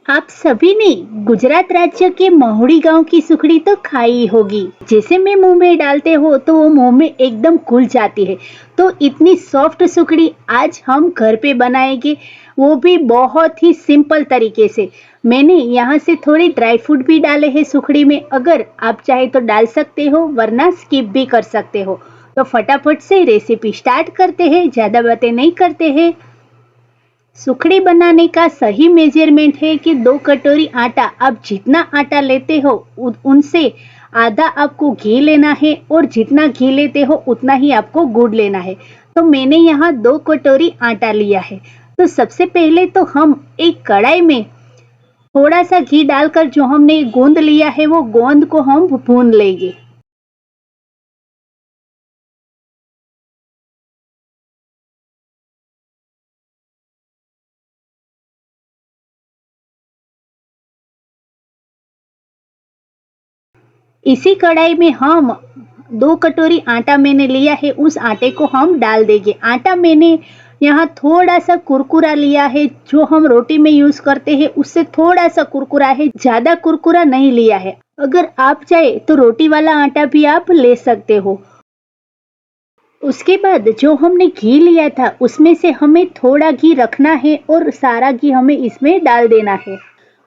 आप सभी ने गुजरात राज्य के महुड़ी गांव की सुखड़ी तो खाई होगी। जैसे में मुंह में डालते हो तो वो मुंह में एकदम घुल जाती है। तो इतनी सॉफ्ट सुखड़ी आज हम घर पे बनाएंगे, वो भी बहुत ही सिंपल तरीके से। मैंने यहाँ से थोड़ी ड्राई फ्रूट भी डाले हैं सुखड़ी में, अगर आप चाहे तो डाल सकते हो वरना स्किप भी कर सकते हो। तो फटाफट से रेसिपी स्टार्ट करते हैं, ज्यादा बातें नहीं करते हैं। सुखड़ी बनाने का सही मेजरमेंट है कि 2 कटोरी आटा। आप जितना आटा लेते हो उनसे आधा आपको घी लेना है, और जितना घी लेते हो उतना ही आपको गुड़ लेना है। तो मैंने यहाँ 2 कटोरी आटा लिया है। तो सबसे पहले तो हम एक कढ़ाई में थोड़ा सा घी डालकर जो हमने गोंद लिया है वो गोंद को हम भून लेंगे। इसी कढ़ाई में हम 2 कटोरी आटा मैंने लिया है, उस आटे को हम डाल देंगे। आटा मैंने यहाँ थोड़ा सा कुरकुरा लिया है, जो हम रोटी में यूज करते हैं उससे थोड़ा सा कुरकुरा है, ज्यादा कुरकुरा नहीं लिया है। अगर आप चाहे तो रोटी वाला आटा भी आप ले सकते हो। उसके बाद जो हमने घी लिया था उसमें से हमें थोड़ा घी रखना है और सारा घी हमें इसमें डाल देना है।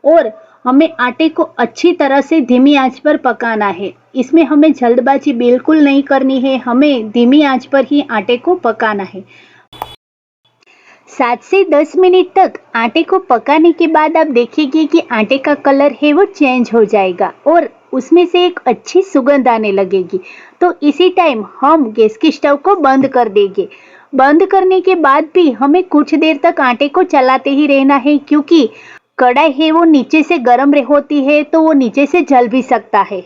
और हमें आटे को अच्छी तरह से धीमी आंच पर पकाना है। इसमें हमें जल्दबाजी बिल्कुल नहीं करनी है, हमें धीमी आंच पर ही आटे को पकाना है। 7 से 10 मिनट तक आटे को पकाने के बाद आप देखेंगे कि आटे का कलर है वो चेंज हो जाएगा और उसमें से एक अच्छी सुगंध आने लगेगी। तो इसी टाइम हम गैस की स्टोव को बंद कर देंगे। बंद करने के बाद भी हमें कुछ देर तक आटे को चलाते ही रहना है, क्योंकि कढ़ाई है वो नीचे से गर्म होती है, तो वो नीचे से जल भी सकता है।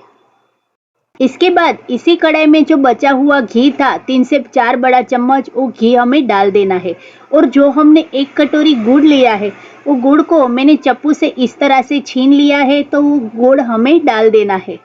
इसके बाद इसी कढ़ाई में जो बचा हुआ घी था 3 से 4 बड़ा चम्मच, वो घी हमें डाल देना है। और जो हमने 1 कटोरी गुड़ लिया है वो गुड़ को मैंने चप्पू से इस तरह से छीन लिया है, तो वो गुड़ हमें डाल देना है।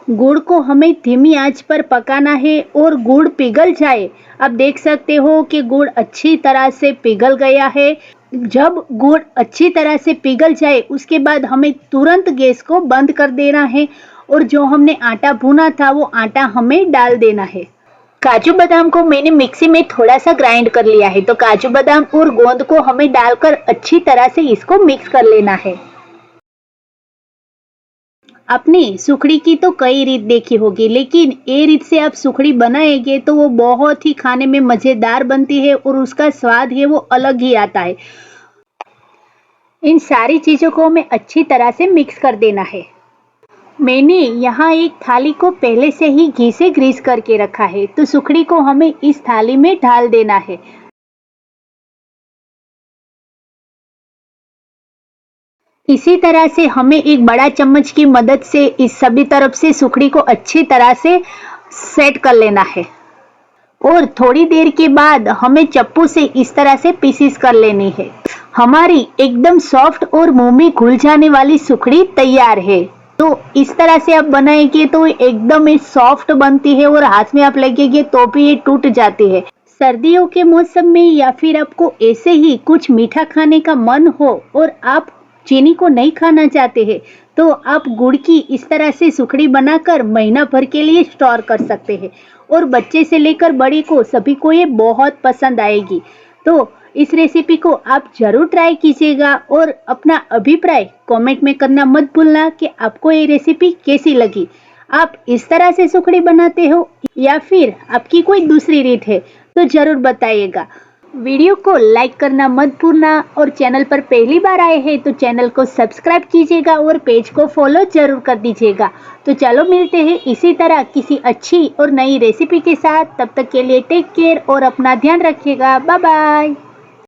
गुड़ को हमें धीमी आंच पर पकाना है और गुड़ पिघल जाए। आप देख सकते हो कि गुड़ अच्छी तरह से पिघल गया है। जब गुड़ अच्छी तरह से पिघल जाए उसके बाद हमें तुरंत गैस को बंद कर देना है और जो हमने आटा भुना था वो आटा हमें डाल देना है। काजू बादाम को मैंने मिक्सी में थोड़ा सा ग्राइंड कर लिया है, तो काजू बादाम और गोंद को हमें डालकर अच्छी तरह से इसको मिक्स कर लेना है। आपने सुखड़ी की तो कई रीत देखी होगी, लेकिन ये रीत से आप सुखड़ी बनाएंगे तो वो बहुत ही खाने में मजेदार बनती है और उसका स्वाद है वो अलग ही आता है। इन सारी चीजों को हमें अच्छी तरह से मिक्स कर देना है। मैंने यहाँ एक थाली को पहले से ही घी से ग्रीस करके रखा है, तो सुखड़ी को हमें इस थाली में डाल देना है। इसी तरह से हमें एक बड़ा चम्मच की मदद से इस सभी तरफ से सुखड़ी को अच्छी तरह से सेट कर लेना है। और थोड़ी देर के बाद हमें चप्पू से इस तरह से पीसीस कर लेनी है। हमारी एकदम सॉफ्ट और मुंह में घुल जाने वाली सुखड़ी तैयार है। तो इस तरह से आप बनाएंगे तो एकदम सॉफ्ट बनती है और हाथ में आप लगेंगे तो भी ये टूट जाती है। सर्दियों के मौसम में या फिर आपको ऐसे ही कुछ मीठा खाने का मन हो और आप चीनी को नहीं खाना चाहते हैं, तो आप गुड़ की इस तरह से सुखड़ी बनाकर महीना भर के लिए स्टोर कर सकते हैं और बच्चे से लेकर बड़े को सभी को ये बहुत पसंद आएगी। तो इस रेसिपी को आप जरूर ट्राई कीजिएगा और अपना अभिप्राय कमेंट में करना मत भूलना कि आपको ये रेसिपी कैसी लगी। आप इस तरह से सुखड़ी बनाते हो या फिर आपकी कोई दूसरी रीत है तो जरूर बताइएगा। वीडियो को लाइक करना मत भूलना और चैनल पर पहली बार आए हैं तो चैनल को सब्सक्राइब कीजिएगा और पेज को फॉलो जरूर कर दीजिएगा। तो चलो मिलते हैं इसी तरह किसी अच्छी और नई रेसिपी के साथ। तब तक के लिए टेक केयर और अपना ध्यान रखिएगा। Bye bye.